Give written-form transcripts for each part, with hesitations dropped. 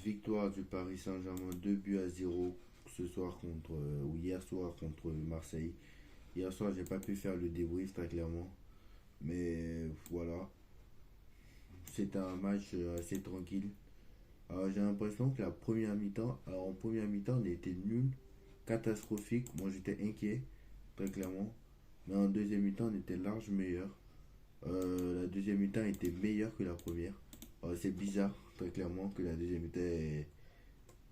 victoire du Paris Saint-Germain 2 buts à 0 ce soir contre, ou hier soir contre Marseille. Hier soir, j'ai pas pu faire le débrief très clairement. Mais voilà, c'était un match assez tranquille. Alors, j'ai l'impression que la première mi-temps, alors en première mi-temps, on était nul, catastrophique. Moi, j'étais inquiet, très clairement. Mais en deuxième mi-temps, on était large meilleur. La deuxième mi-temps était meilleure que la première. C'est bizarre, très clairement, que la deuxième mi-temps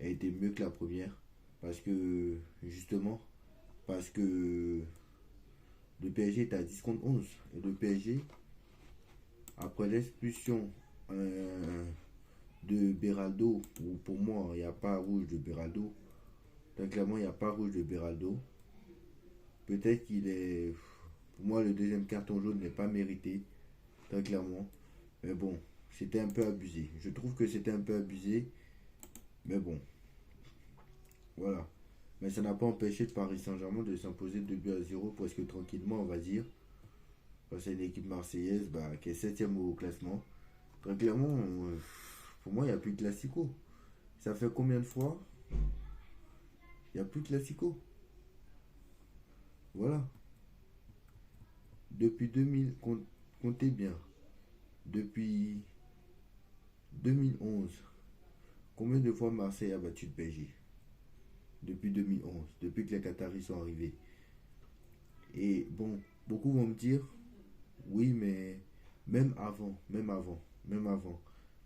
a été mieux que la première. Parce que, justement, parce que le PSG était à 10 contre 11. Et le PSG, après l'expulsion de Beraldo, où pour moi, il n'y a pas rouge de Beraldo. Très clairement, il n'y a pas rouge de Beraldo. Peut-être qu'il est. Pour moi, le deuxième carton jaune n'est pas mérité, très clairement. Mais bon, c'était un peu abusé. Je trouve que c'était un peu abusé. Mais bon, voilà. Mais ça n'a pas empêché le Paris Saint-Germain de s'imposer 2 buts à 0 presque tranquillement, on va dire. C'est une équipe marseillaise qui est 7ème au classement. Très clairement, pour moi, il n'y a plus de classico. Ça fait combien de fois? Il n'y a plus de classico. Voilà. Depuis 2000, comptez bien. Depuis 2011, combien de fois Marseille a battu le PSG? Depuis 2011, depuis que les Qataris sont arrivés. Et bon, beaucoup vont me dire, oui, mais même avant.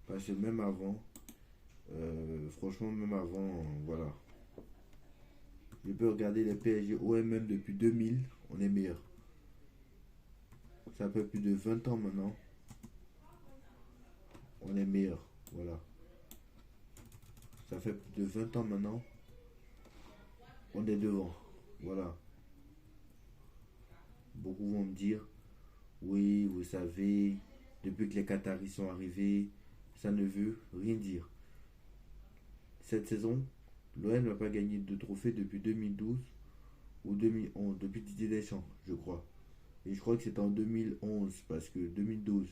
Parce que même avant, franchement, même avant, voilà. Je peux regarder les PSG OMM depuis 2000, on est meilleur. Ça fait plus de 20 ans maintenant, on est meilleur. Voilà. Ça fait plus de 20 ans maintenant, on est devant. Voilà. Beaucoup vont me dire, oui, vous savez, depuis que les Qataris sont arrivés, ça ne veut rien dire. Cette saison, l'OM n'a pas gagné de trophée depuis 2012 ou 2011, depuis Didier Deschamps, je crois. Et je crois que c'était en 2011, parce que 2012,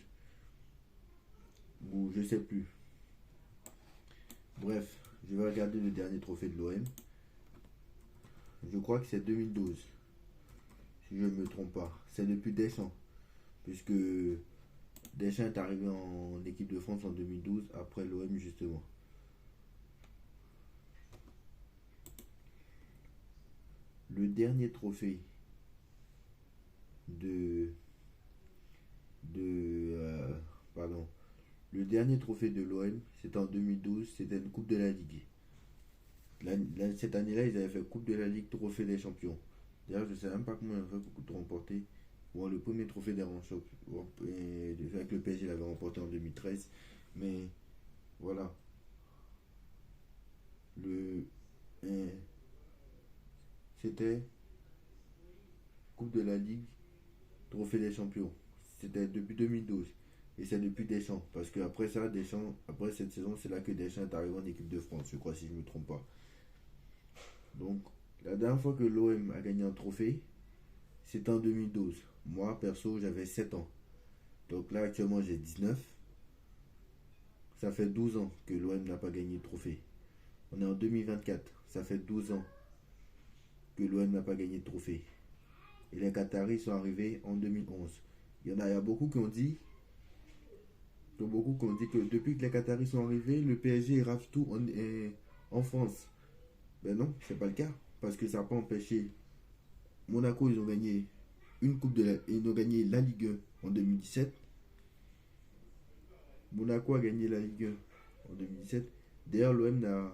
ou je sais plus. Bref, je vais regarder le dernier trophée de l'OM. Je crois que c'est 2012, si je ne me trompe pas. C'est depuis Deschamps, puisque Deschamps est arrivé en équipe de France en 2012, après l'OM justement. Le dernier trophée de pardon, le dernier trophée de l'OM, c'était en 2012, c'était une Coupe de la Ligue. Cette année-là, ils avaient fait Coupe de la Ligue, Trophée des Champions. D'ailleurs, je ne sais même pas comment ils ont fait pour remporter. Bon, le premier trophée des champions, avec le PSG, l'avait remporté en 2013. Mais voilà, le c'était Coupe de la Ligue, Trophée des Champions. C'était depuis 2012. Et c'est depuis Deschamps. Parce que après ça, Deschamps, après cette saison, c'est là que Deschamps est arrivé en équipe de France, je crois, si je ne me trompe pas. Donc, la dernière fois que l'OM a gagné un trophée, c'était en 2012. Moi, perso, j'avais 7 ans. Donc là, actuellement, j'ai 19. Ça fait 12 ans que l'OM n'a pas gagné de trophée. On est en 2024. Ça fait 12 ans que l'OM n'a pas gagné de trophée. Et les Qataris sont arrivés en 2011. Il y a beaucoup qui ont dit que depuis que les Qataris sont arrivés, le PSG rafle tout en France. Ben non, c'est pas le cas. Parce que ça n'a pas empêché. Monaco, ils ont gagné ils ont gagné la Ligue 1 en 2017. Monaco a gagné la Ligue 1 en 2017. D'ailleurs, l'OM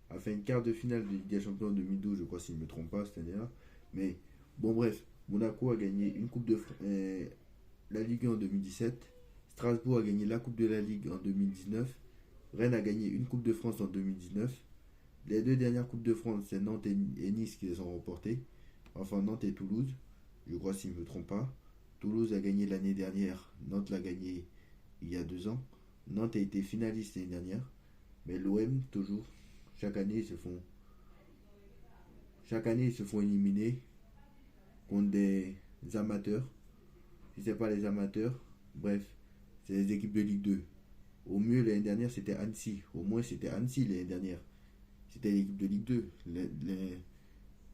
a fait une quart de finale de Ligue des Champions en 2012, je crois, si je ne me trompe pas, cette année-là. Mais bon, bref, Monaco a gagné une Coupe de la Ligue 1 en 2017. Strasbourg a gagné la Coupe de la Ligue en 2019. Rennes a gagné une Coupe de France en 2019. Les deux dernières Coupes de France, c'est Nantes et Nice qui les ont remportées. Enfin, Nantes et Toulouse, je crois, si je ne me trompe pas. Toulouse a gagné l'année dernière. Nantes l'a gagné il y a 2 ans. Nantes a été finaliste l'année dernière. Mais l'OM, toujours, chaque année, ils se font éliminer contre des amateurs. Si ce n'est pas les amateurs, bref, c'est les équipes de Ligue 2. Au mieux, l'année dernière, c'était Annecy. Au moins, c'était Annecy l'année dernière. C'était l'équipe de Ligue 2.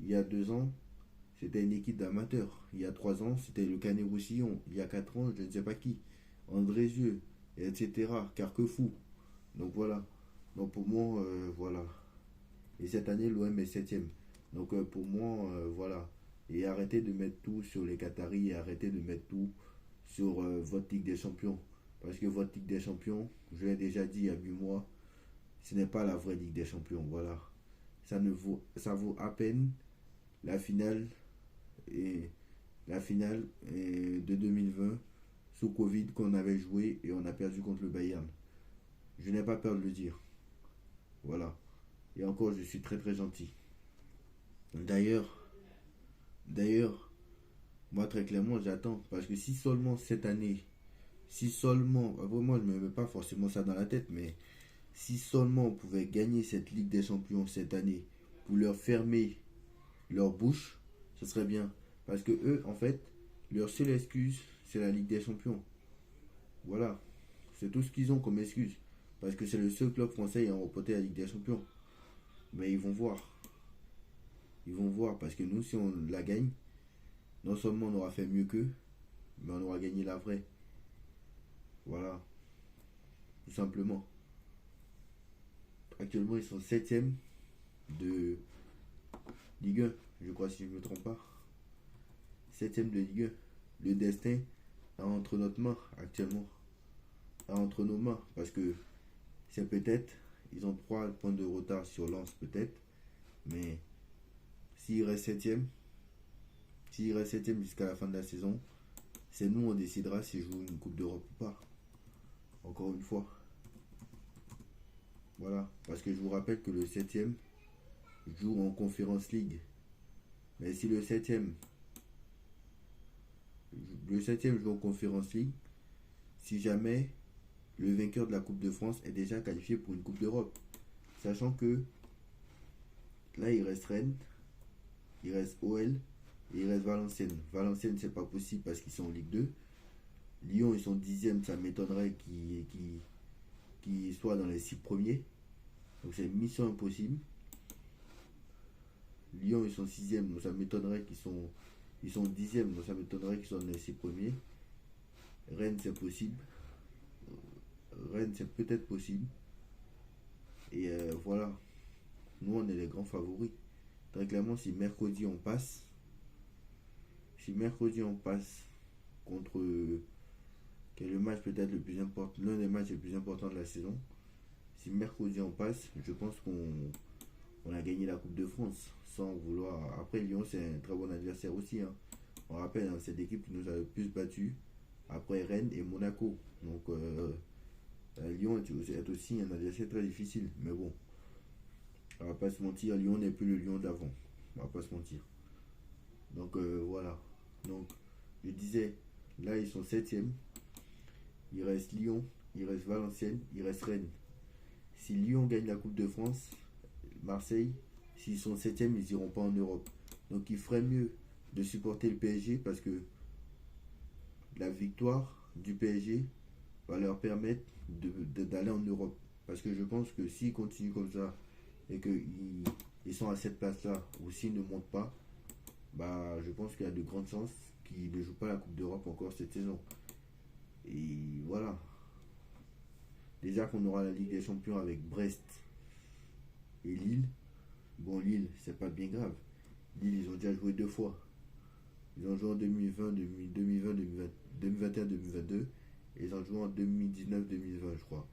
Il y a 2 ans, c'était une équipe d'amateurs. Il y a 3 ans, c'était le Canet-Roussillon. Il y a 4 ans, je ne sais pas qui. Andrézieux, etc. Carquefou. Donc voilà. Donc pour moi, voilà. Et cette année, l'OM est septième. Donc pour moi, voilà. Et arrêtez de mettre tout sur les Qataris et arrêtez de mettre tout sur votre Ligue des Champions. Parce que votre Ligue des Champions, je l'ai déjà dit il y a 8 mois, ce n'est pas la vraie Ligue des Champions. Voilà. Ça vaut à peine la finale et de 2020 sous Covid qu'on avait joué et on a perdu contre le Bayern. Je n'ai pas peur de le dire. Voilà. Et encore, je suis très très gentil. D'ailleurs, d'ailleurs, moi très clairement, j'attends. Parce que si seulement cette année, si seulement, moi je ne me mets pas forcément ça dans la tête, mais si seulement on pouvait gagner cette Ligue des Champions cette année pour leur fermer leur bouche, ce serait bien. Parce que eux, en fait, leur seule excuse, c'est la Ligue des Champions. Voilà. C'est tout ce qu'ils ont comme excuse. Parce que c'est le seul club français ayant remporté la Ligue des Champions. Mais ils vont voir. Ils vont voir. Parce que nous, si on la gagne, non seulement on aura fait mieux qu'eux, mais on aura gagné la vraie. Voilà. Tout simplement. Actuellement, ils sont septième de Ligue 1. Je crois, si je ne me trompe pas. Septième de Ligue 1. Le destin est entre notre main actuellement. Entre nos mains. Parce que c'est peut-être, ils ont 3 points de retard sur Lens peut-être. Mais s'ils restent septième, jusqu'à la fin de la saison, c'est nous on décidera s'ils jouent une Coupe d'Europe ou pas. Encore une fois. Voilà. Parce que je vous rappelle que le septième joue en Conference League. Mais si le septième joue en Conference League, si jamais le vainqueur de la Coupe de France est déjà qualifié pour une Coupe d'Europe. Sachant que là, il reste Rennes, il reste OL et il reste Valenciennes. Valenciennes, c'est pas possible parce qu'ils sont en Ligue 2. Lyon, ils sont 10e, ça m'étonnerait qu'ils soient dans les 6 premiers. Donc c'est mission impossible. Lyon, ils sont 6e, donc ça m'étonnerait ils sont 10e, donc ça m'étonnerait qu'ils soient dans les 6 premiers. Rennes, c'est possible. Rennes, c'est peut-être possible. Et voilà. Nous, on est les grands favoris. Très clairement, si mercredi on passe contre qui est le match peut-être le plus important, l'un des matchs les plus importants de la saison, si mercredi on passe, je pense qu'on a gagné la Coupe de France sans vouloir. Après, Lyon, c'est un très bon adversaire aussi. Hein. On rappelle, hein, cette équipe qui nous a le plus battu après Rennes et Monaco. Donc, Lyon est aussi un adversaire très difficile. Mais bon, on va pas se mentir, Lyon n'est plus le Lyon d'avant. On va pas se mentir. Donc voilà. Donc je disais, là ils sont septième. Il reste Lyon, il reste Valenciennes, il reste Rennes. Si Lyon gagne la Coupe de France, Marseille, s'ils sont septième, ils iront pas en Europe. Donc il ferait mieux de supporter le PSG parce que la victoire du PSG va leur permettre d'aller en Europe. Parce que je pense que s'ils continuent comme ça et qu'ils sont à cette place-là, ou s'ils ne montent pas, bah, je pense qu'il y a de grandes chances qu'ils ne jouent pas la Coupe d'Europe encore cette saison. Et voilà. Déjà qu'on aura la Ligue des Champions avec Brest et Lille. Bon, Lille, c'est pas bien grave. Lille, ils ont déjà joué 2 fois. Ils ont joué en 2020, 2021, 2022. Et ils ont joué en 2019, 2020, je crois.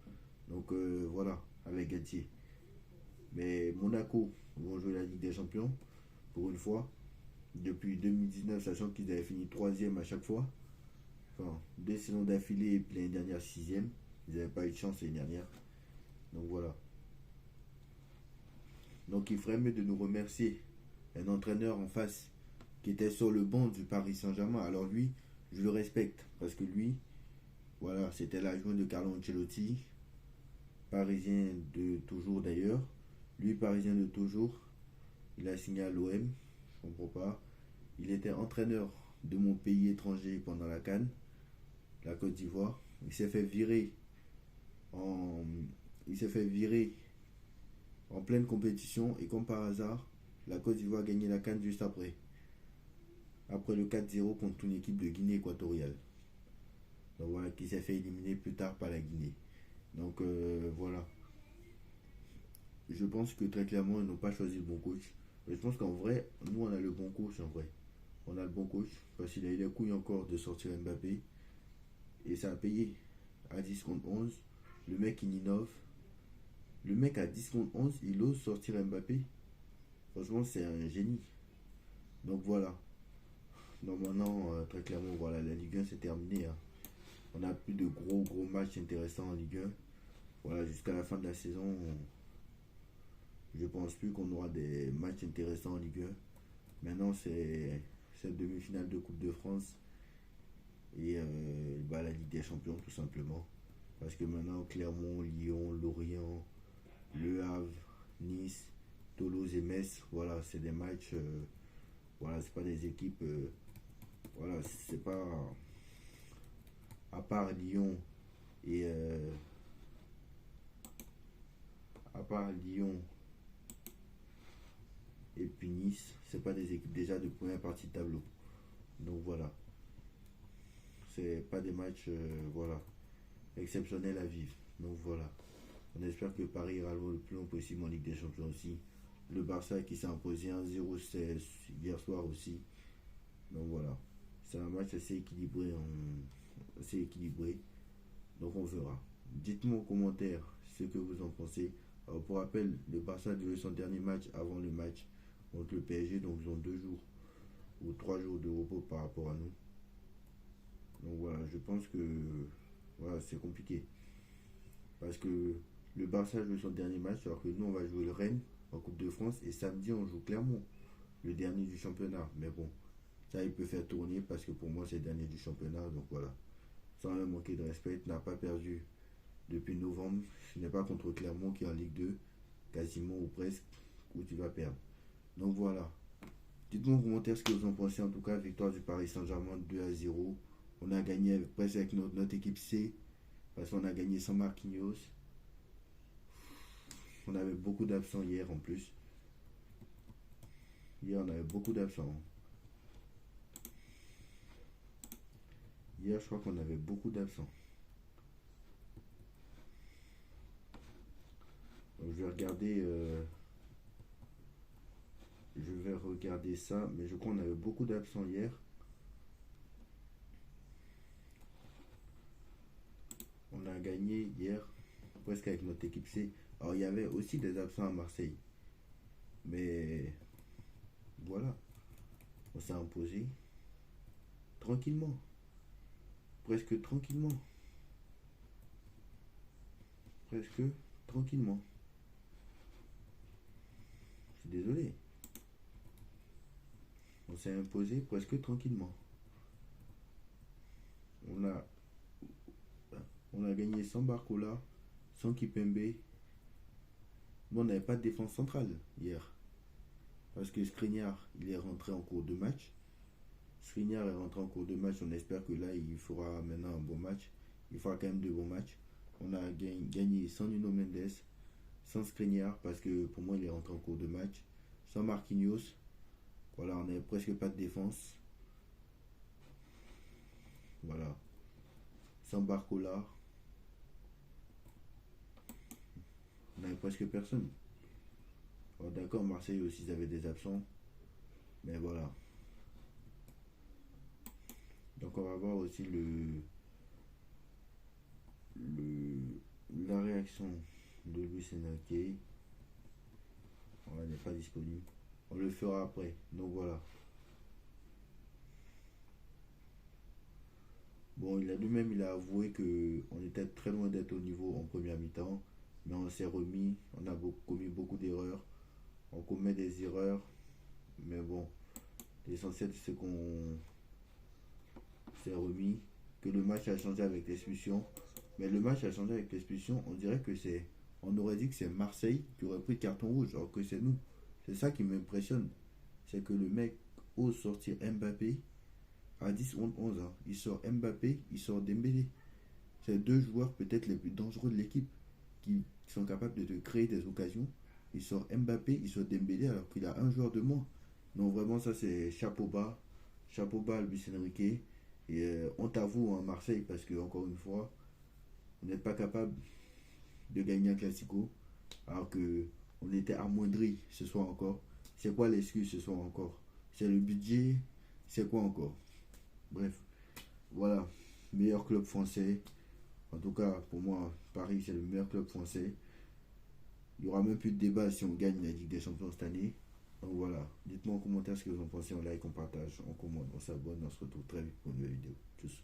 Donc voilà, avec Galtier. Mais Monaco vont jouer la Ligue des Champions, pour une fois. Depuis 2019, sachant qu'ils avaient fini 3e à chaque fois. Enfin, 2 saisons d'affilée et puis l'année dernière 6e. Ils n'avaient pas eu de chance l'année dernière. Donc voilà. Donc il ferait mieux de nous remercier un entraîneur en face qui était sur le banc du Paris Saint-Germain. Alors lui, je le respecte parce que lui, voilà, c'était l'adjoint de Carlo Ancelotti, parisien de toujours d'ailleurs. Lui, parisien de toujours, il a signé à l'OM, je comprends pas. Il était entraîneur de mon pays étranger pendant la CAN, la Côte d'Ivoire. Il s'est fait virer En... Il s'est fait virer en pleine compétition et comme par hasard, la Côte d'Ivoire a gagné la CAN juste après. Après le 4-0 contre une équipe de Guinée équatoriale. Donc voilà, qui s'est fait éliminer plus tard par la Guinée. Donc voilà. Je pense que très clairement, ils n'ont pas choisi le bon coach. Mais je pense qu'en vrai, nous, on a le bon coach en vrai. On a le bon coach parce qu'il a eu les couilles encore de sortir Mbappé. Et ça a payé. À 10 contre 11, le mec il innove. Le mec à 10 contre 11, il ose sortir Mbappé. Franchement, c'est un génie. Donc voilà. Donc maintenant, très clairement, voilà, la Ligue 1 c'est terminé, hein. On n'a plus de gros matchs intéressants en Ligue 1. Voilà, jusqu'à la fin de la saison, je pense plus qu'on aura des matchs intéressants en Ligue 1. Maintenant, c'est cette demi-finale de Coupe de France et la Ligue des Champions, tout simplement. Parce que maintenant, Clermont, Lyon, Lorient, Le Havre, Nice, Toulouse et Metz, voilà, c'est des matchs. Voilà, c'est pas des équipes. Voilà, c'est pas. À part Lyon et. À part Lyon et puis Nice, c'est pas des équipes déjà de première partie de tableau. Donc voilà, c'est pas des matchs voilà, exceptionnels à vivre. Donc voilà, on espère que Paris ira le plus loin possible en Ligue des Champions aussi. Le Barça qui s'est imposé 1-0 hier soir aussi. Donc voilà, c'est un match assez équilibré, assez équilibré. Donc on verra. Dites-moi en commentaire ce que vous en pensez. Alors pour rappel, le Barça a joué son dernier match avant le match contre le PSG, donc ils ont 2 jours ou 3 jours de repos par rapport à nous. Donc voilà, je pense que voilà, c'est compliqué. Parce que le Barça joue son dernier match, alors que nous on va jouer le Rennes en Coupe de France et samedi on joue Clermont, le dernier du championnat. Mais bon, ça il peut faire tourner parce que pour moi c'est le dernier du championnat, donc voilà. Sans même manquer de respect, n'a pas perdu depuis novembre. Ce n'est pas contre Clermont qui est en Ligue 2, quasiment ou presque, où tu vas perdre. Donc voilà. Dites-moi en commentaire ce que vous en pensez. En tout cas, victoire du Paris Saint-Germain 2-0. On a gagné presque avec notre équipe C, parce qu'on a gagné sans Marquinhos. On avait beaucoup d'absents hier en plus. Hier, on avait beaucoup d'absents. Hier, je crois qu'on avait beaucoup d'absents. Donc, je vais regarder ça, mais je crois qu'on avait beaucoup d'absents hier. On a gagné hier presque avec notre équipe C. Alors il y avait aussi des absents à Marseille. Mais voilà, on s'est imposé tranquillement. Presque tranquillement. Presque tranquillement. Je suis désolé. On s'est imposé presque tranquillement. On a, on a gagné sans Barcola, sans Kipembe. Bon, on n'avait pas de défense centrale hier. Parce que Skriniar, il est rentré en cours de match. Skriniar est rentré en cours de match. On espère que là, il fera maintenant un bon match. Il fera quand même de bons matchs. On a gagné sans Nuno Mendes, sans Skriniar, parce que pour moi, il est rentré en cours de match. Sans Marquinhos. Voilà, on n'avait presque pas de défense. Voilà. Sans Barcola, on n'avait presque personne. Alors d'accord, Marseille aussi, ils avaient des absents. Mais voilà. Donc on va voir aussi la réaction de Luis Enrique. Elle n'est pas disponible. On le fera après. Donc voilà. Bon, lui-même, il a avoué qu'on était très loin d'être au niveau en première mi-temps. Mais on s'est remis. On a commis beaucoup d'erreurs. On commet des erreurs. Mais bon, l'essentiel c'est qu'on s'est remis. Que le match a changé avec l'expulsion. Mais le match a changé avec l'expulsion. On dirait que c'est. On aurait dit que c'est Marseille qui aurait pris le carton rouge, alors que c'est nous. C'est ça qui m'impressionne. C'est que le mec ose sortir Mbappé à 10 11 ans. Il sort Mbappé, il sort Dembélé. C'est deux joueurs peut-être les plus dangereux de l'équipe qui sont capables de te créer des occasions. Il sort Mbappé, il sort Dembélé alors qu'il a un joueur de moins. Donc vraiment ça c'est chapeau bas à Luis Enrique. Et on t'avoue en Marseille parce que encore une fois, on n'est pas capable de gagner un classico alors que on était amoindri ce soir encore. C'est quoi l'excuse ce soir encore? C'est le budget? C'est quoi encore? Bref, voilà. Meilleur club français. En tout cas, pour moi, Paris, c'est le meilleur club français. Il n'y aura même plus de débat si on gagne la Ligue des Champions cette année. Donc voilà. Dites-moi en commentaire ce que vous en pensez. On like, on partage, on commente, on s'abonne. On se retrouve très vite pour une nouvelle vidéo. Tchuss.